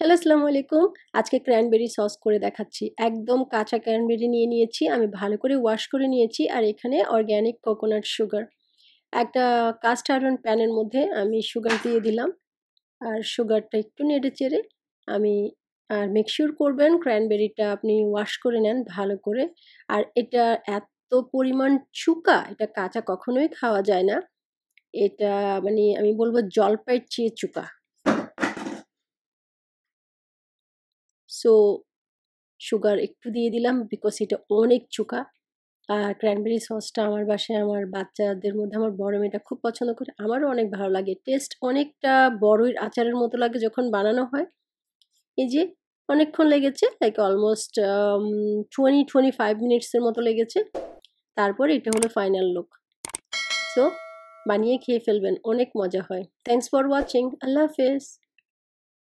Hello, আসসালামু আলাইকুম। আজকে ক্র্যানবেরি সস করে দেখাচ্ছি। একদম কাঁচা ক্র্যানবেরি নিয়ে নিয়েছি। আমি ভালো করে ওয়াশ করে নিয়েছি। আর এখানে অর্গ্যানিক কোকোনাট সুগার। একটা কাস্ট আয়রন প্যানের মধ্যে আমি সুগার দিয়ে দিলাম। আর সুগারটা একটু নেড়ে-চেড়ে আমি মেক সিউর করবেন ক্র্যানবেরিটা আপনি ওয়াশ করে নেন ভালো করে। আর এটা এত পরিমাণ চুকা, এটা কাঁচা কখনোই খাওয়া যায় না। এটা মানে আমি বলব জলপাইয়ের চেয়ে চুকা। সো সুগার একটু দিয়ে দিলাম বিকজ এটা অনেক চুকা। আর ক্র্যানবেরি সসটা আমার বাসায় আমার বাচ্চাদের মধ্যে আমার বড় মেয়েটা খুব পছন্দ করে। আমারও অনেক ভালো লাগে। টেস্ট অনেকটা বড়ইর আচারের মতো লাগে যখন বানানো হয়। এই যে অনেকক্ষণ লেগেছে, লাইক অলমোস্ট 20-25 মিনিটসের মতো লেগেছে। তারপরে এটা হলো ফাইনাল লুক। সো বানিয়ে খেয়ে ফেলবেন, অনেক মজা হয়। Thanks for watching. আল্লাহ হাফেজ।